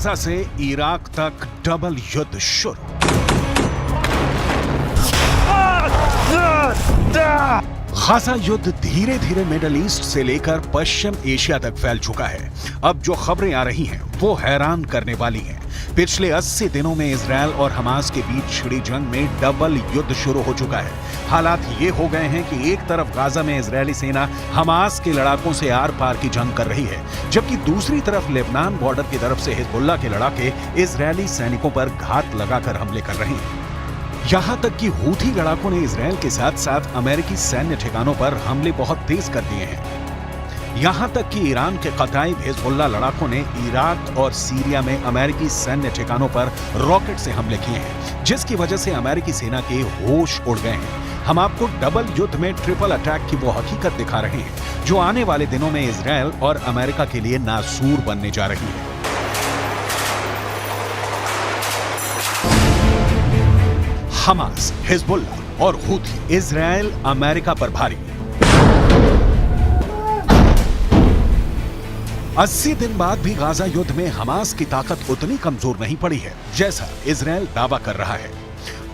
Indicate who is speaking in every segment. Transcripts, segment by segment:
Speaker 1: Gaza से Iraq तक double युद्ध शुरू। गाजा युद्ध धीरे धीरे मिडिल ईस्ट से लेकर पश्चिम एशिया तक फैल चुका है। अब जो खबरें आ रही हैं वो हैरान करने वाली हैं। पिछले 80 दिनों में इजरायल और हमास के बीच छिड़ी जंग में डबल युद्ध शुरू हो चुका है। हालात ये हो गए हैं कि एक तरफ गाजा में इजरायली सेना हमास के लड़ाकों से आर पार की जंग कर रही है, जबकि दूसरी तरफ लेबनान बॉर्डर की तरफ से हिजबुल्लाह के लड़ाके इजरायली सैनिकों पर घात लगाकर हमले कर रहे हैं। यहां तक कि हूथी लड़ाकों ने इजरायल के साथ साथ अमेरिकी सैन्य ठिकानों पर हमले बहुत तेज कर दिए हैं। यहां तक कि ईरान के कताइब हिजबुल्लाह लड़ाकों ने इराक और सीरिया में अमेरिकी सैन्य ठिकानों पर रॉकेट से हमले किए हैं, जिसकी वजह से अमेरिकी सेना के होश उड़ गए हैं। हम आपको डबल युद्ध में ट्रिपल अटैक की वो हकीकत दिखा रहे हैं जो आने वाले दिनों में इजरायल और अमेरिका के लिए नासूर बनने जा रही है। हमास, हिजबुल्लाह और हूथी इजरायल अमेरिका पर भारी। 80 दिन बाद भी गाजा युद्ध में हमास की ताकत उतनी कमजोर नहीं पड़ी है जैसा इजरायल दावा कर रहा है।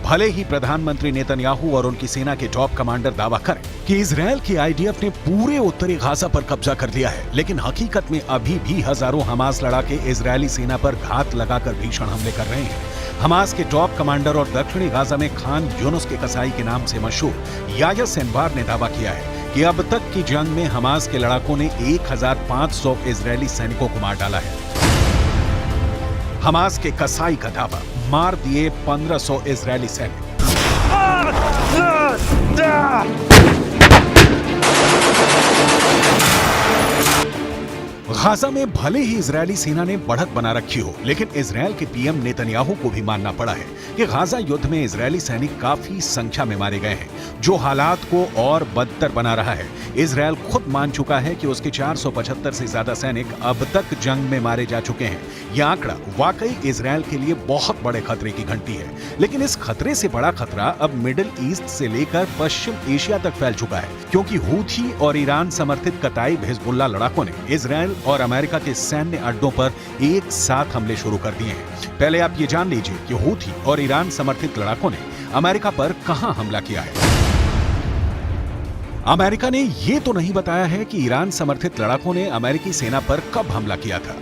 Speaker 1: भले ही प्रधानमंत्री नेतन्याहू और उनकी सेना के टॉप कमांडर दावा करें कि इजरायल की आईडीएफ ने पूरे उत्तरी गाजा पर कब्जा कर लिया है, लेकिन हकीकत में अभी भी हजारों हमास लड़ाके इजरायली सेना पर घात लगाकर भीषण हमले कर रहे हैं। हमास के टॉप कमांडर और दक्षिणी गाजा में खान यूनुस के कसाई के नाम से मशहूर याह्या सिनवार ने दावा किया है कि अब तक की जंग में हमास के लड़ाकों ने 1500 इजरायली सैनिकों को मार डाला है। हमास के कसाई का दावा, मार दिए 1500 इजरायली सैनिक। गाजा में भले ही इजरायली सेना ने बढ़त बना रखी हो, लेकिन इजरायल के पीएम नेतन्याहू को भी मानना पड़ा है कि गाजा युद्ध में इजरायली सैनिक काफी संख्या में मारे गए हैं, जो हालात को और बदतर बना रहा है। इजरायल खुद मान चुका है कि उसके 475 से ज्यादा सैनिक अब तक जंग में मारे जा चुके हैं। यह आंकड़ा वाकई इजरायल के लिए बहुत बड़े खतरे की घंटी है, लेकिन इस खतरे से बड़ा खतरा अब मिडिल ईस्ट से लेकर पश्चिम एशिया तक फैल चुका है, क्योंकि हूथी और ईरान समर्थित कताइब हिजबुल्लाह लड़ाकों ने इजरायल और अमेरिका के सैन्य अड्डों पर एक साथ हमले शुरू कर दिए हैं। पहले आप ये जान लीजिए कि हूथी और ईरान समर्थित लड़ाकों ने अमेरिका पर कहां हमला किया है। अमेरिका ने यह तो नहीं बताया है कि ईरान समर्थित लड़ाकों ने अमेरिकी सेना पर कब हमला किया था,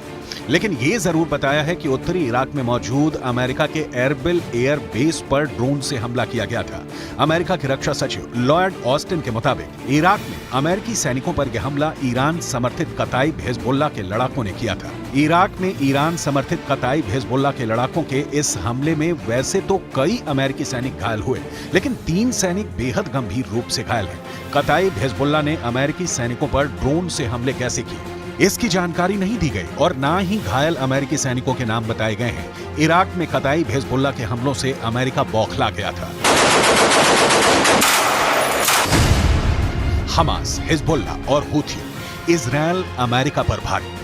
Speaker 1: लेकिन यह जरूर बताया है कि उत्तरी इराक में मौजूद अमेरिका के एरबिल एयर बेस पर ड्रोन से हमला किया गया था। अमेरिका के रक्षा सचिव लॉयड ऑस्टिन के मुताबिक इराक में अमेरिकी सैनिकों पर यह हमला ईरान समर्थित कताइब हिजबुल्लाह के लड़ाकों ने किया था। इराक में ईरान समर्थित कताइब हिजबुल्लाह के लड़ाकों के इस हमले में वैसे तो कई अमेरिकी सैनिक घायल हुए, लेकिन 3 सैनिक बेहद गंभीर रूप से घायल हैं। कताइब हिजबुल्लाह ने अमेरिकी सैनिकों पर ड्रोन से हमले कैसे किए, इसकी जानकारी नहीं दी गई और ना ही घायल अमेरिकी सैनिकों के नाम बताए गए हैं। इराक में कताइब हिजबुल्लाह के हमलों से अमेरिका बौखला गया था। हमास, हिजबुल्लाह और हूथी इजरायल अमेरिका पर भारी।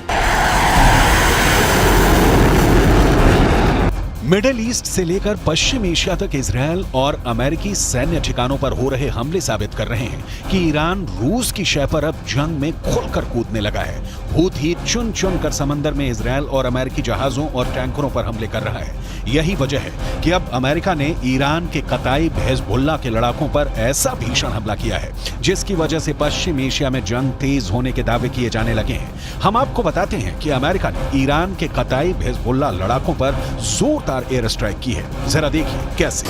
Speaker 1: मिडिल ईस्ट से लेकर पश्चिम एशिया तक इजरायल और अमेरिकी सैन्य ठिकानों पर हो रहे हमले साबित कर रहे हैं कि ईरान रूस की शय पर अब जंग में खुलकर कूदने लगा है। हूथी चुन चुन कर समंदर में इजरायल और अमेरिकी जहाजों और टैंकरों पर हमले कर रहा है। यही वजह है कि अब अमेरिका ने ईरान के कताइब हिजबुल्लाह के लड़ाकों पर ऐसा भीषण हमला किया है, जिसकी वजह से पश्चिम एशिया में जंग तेज होने के दावे किए जाने लगे हैं। हम आपको बताते हैं कि अमेरिका ने ईरान के कताइब हिजबुल्लाह लड़ाकों पर जोरदार एयर स्ट्राइक की है। जरा देखिए कैसे।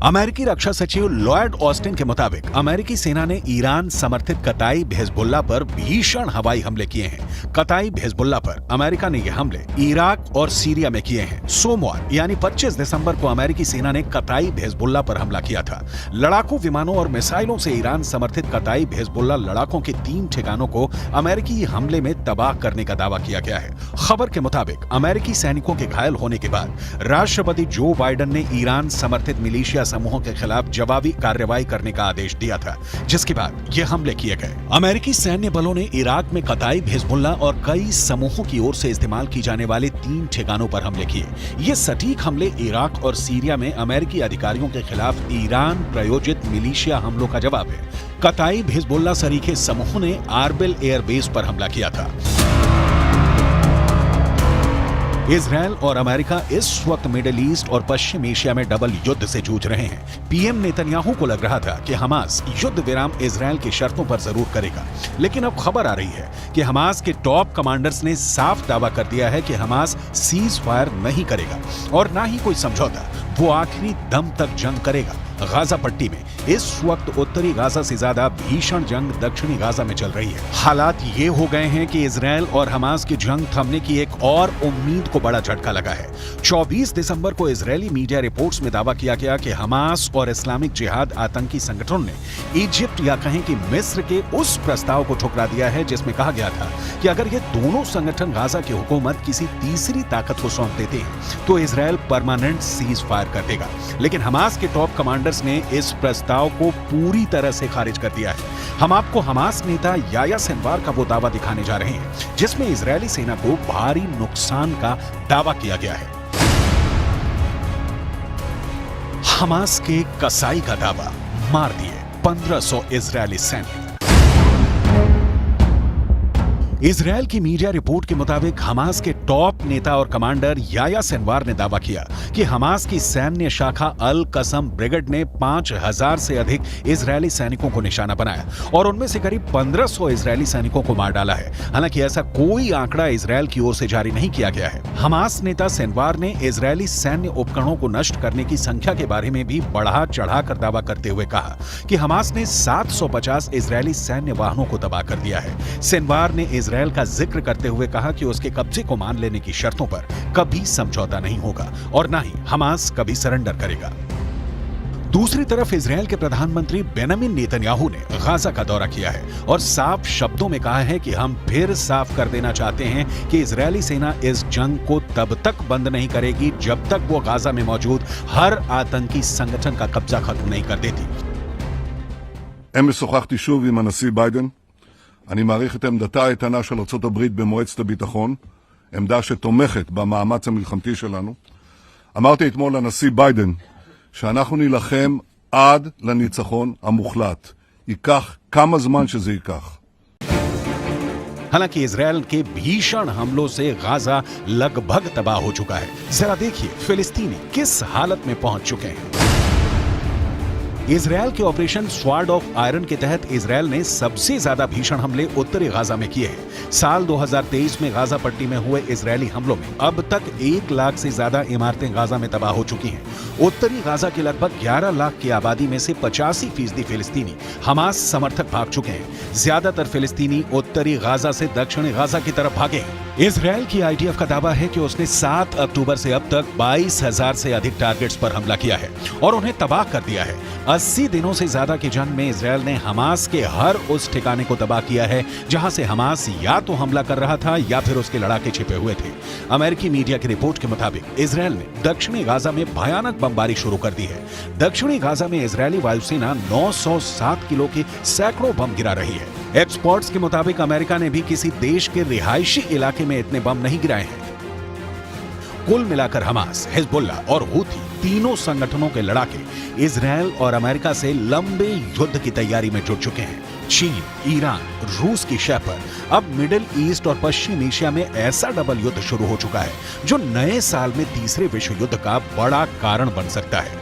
Speaker 1: अमेरिकी रक्षा सचिव लॉयड ऑस्टिन के मुताबिक अमेरिकी सेना ने ईरान समर्थित कताइब हिजबुल्लाह पर भीषण हवाई हमले किए हैं। कताइब हिजबुल्लाह पर अमेरिका ने यह हमले इराक और सीरिया में किए हैं। सोमवार यानी 25 दिसंबर को अमेरिकी सेना ने कताइब हिजबुल्लाह पर हमला किया था। लड़ाकू विमानों और मिसाइलों से ईरान समर्थित कताइब हिजबुल्लाह लड़ाकों के 3 ठिकानों को अमेरिकी हमले में तबाह करने का दावा किया गया है। खबर के मुताबिक अमेरिकी सैनिकों के घायल होने के बाद राष्ट्रपति जो बाइडेन ने ईरान समर्थित मिलिशिया समूहों के खिलाफ जवाबी कार्रवाई करने का आदेश दिया था, जिसके बाद ये हमले किए गए। अमेरिकी सैन्य बलों ने इराक में कताइब हिजबुल्लाह और कई समूहों की ओर से इस्तेमाल की जाने वाले 3 ठिकानों पर हमले किए। ये सटीक हमले इराक और सीरिया में अमेरिकी अधिकारियों के खिलाफ ईरान प्रायोजित मिलिशिया हमलों का जवाब है। कताइब हिजबुल्लाह सरीखे समूह ने आरबिल एयरबेस पर हमला किया था। इजरायल और अमेरिका इस वक्त मिडिल ईस्ट और पश्चिम एशिया में डबल युद्ध से जूझ रहे हैं। पीएम नेतन्याहू को लग रहा था कि हमास युद्ध विराम इजरायल की शर्तों पर जरूर करेगा, लेकिन अब खबर आ रही है कि हमास के टॉप कमांडर्स ने साफ दावा कर दिया है कि हमास सीज फायर नहीं करेगा और ना ही कोई समझौता, वो आखिरी दम तक जंग करेगा। गाजा पट्टी में इस वक्त उत्तरी गाजा से ज्यादा भीषण जंग दक्षिणी गाजा में चल रही है। हालात ये हो गए हैं कि इजरायल और हमास की जंग थमने की एक और उम्मीद को बड़ा झटका लगा है। 24 दिसंबर को इजरायली मीडिया रिपोर्ट्स में दावा किया गया कि हमास और इस्लामिक जिहाद आतंकी संगठन ने इजिप्ट या कहें कि मिस्र के उस प्रस्ताव को ठुकरा दिया है जिसमें कहा गया था कि अगर ये दोनों संगठन गाजा की हुकूमत किसी तीसरी ताकत को सौंप देते हैं तो इजरायल परमानेंट सीज फायर कर देगा। लेकिन हमास के टॉप कमांडर ने इस प्रस्ताव को पूरी तरह से खारिज कर दिया है। हम आपको हमास नेता याया सिनवार का वो दावा दिखाने जा रहे हैं जिसमें इजरायली सेना को भारी नुकसान का दावा किया गया है। हमास के कसाई का दावा, मार दिए 1500 इजरायली सैनिक। इजरायल की मीडिया रिपोर्ट के मुताबिक हमास के टॉप नेता और कमांडर याया सिनवार ने दावा किया कि हमास की सैन्य शाखा अल कसम ब्रिगेड ने 5000 से अधिक इजरायली सैनिकों को निशाना बनाया और उनमें से करीब 1500 इजरायली सैनिकों को मार डाला है। हालांकि ऐसा कोई आंकड़ा इजरायल की ओर से जारी नहीं किया गया है। हमास नेता सिनवार ने इजरायली सैन्य उपकरणों को नष्ट करने की संख्या के बारे में भी बढ़ा चढ़ाकर दावा करते हुए कहा कि हमास ने 750 इजरायली सैन्य वाहनों को तबाह कर दिया है। सिनवार ने इजरायल का जिक्र करते हुए कहा कि उसके कब्जे को मान लेने की शर्तों पर कभी समझौता नहीं होगा और ना ही हमास कभी सरेंडर करेगा। दूसरी तरफ इजरायल के प्रधानमंत्री बेंजामिन नेतन्याहू ने गाजा का दौरा किया है और साफ शब्दों में कहा है कि हम फिर साफ कर देना चाहते हैं कि इजरायली सेना इस जंग को तब तक बंद नहीं करेगी जब तक वो गाजा में मौजूद हर आतंकी संगठन का कब्जा खत्म नहीं कर देती।
Speaker 2: אמש שוחחתי שוב עם הנשיא ביידן. אני מעריך את עמדתה האיתנה של ארצות הברית במועצת הביטחון, עמדה שתומכת במאמץ המלחמתי שלנו. אמרתי אתמול לנשיא ביידן שאנחנו נילחם עד לניצחון המוחלט. ייקח כמה זמן שזה ייקח.
Speaker 1: हालांकि इजरायल के भीषण हमलों से गाजा लगभग तबाह हो चुका है। जरा देखिए फिलिस्तीनी किस हालत में पहुंच चुके हैं। इजरायल के ऑपरेशन स्वॉर्ड ऑफ आयरन के तहत इजरायल ने सबसे ज्यादा भीषण हमले उत्तरी गाजा में किए हैं। साल 2023 में गाजा पट्टी में हुए इजरायली हमलों में अब तक 1 लाख से ज्यादा इमारतें गाजा में तबाह हो चुकी हैं। उत्तरी गाजा की लगभग 11 लाख की आबादी में से 85% फिलिस्तीनी हमास समर्थक भाग चुके हैं। ज्यादातर फिलिस्तीनी उत्तरी गाजा से दक्षिणी गाजा की तरफ भागे हैं। इजरायल की आईडीएफ का दावा है कि उसने 7 अक्टूबर से अब तक 22,000 से अधिक टारगेट्स पर हमला किया है और उन्हें तबाह कर दिया है। 80 दिनों से ज्यादा की जंग में इजरायल ने हमास के हर उस ठिकाने को तबाह किया है जहां से हमास या तो हमला कर रहा था या फिर उसके लड़ाके छिपे हुए थे। अमेरिकी मीडिया की रिपोर्ट के मुताबिक इजरायल ने दक्षिणी गाजा में भयानक बमबारी शुरू कर दी है। दक्षिणी गाजा में इजरायली वायुसेना 907 किलो के सैकड़ों बम गिरा रही है। एक्सपर्ट्स के मुताबिक अमेरिका ने भी किसी देश के रिहायशी इलाके में इतने बम नहीं गिराए हैं। कुल मिलाकर हमास, हिजबुल्ला और हूथी तीनों संगठनों के लड़ाके इजरायल और अमेरिका से लंबे युद्ध की तैयारी में जुट चुके हैं। चीन, ईरान, रूस की शह पर अब मिडिल ईस्ट और पश्चिम एशिया में ऐसा डबल युद्ध शुरू हो चुका है जो नए साल में तीसरे विश्व युद्ध का बड़ा कारण बन सकता है।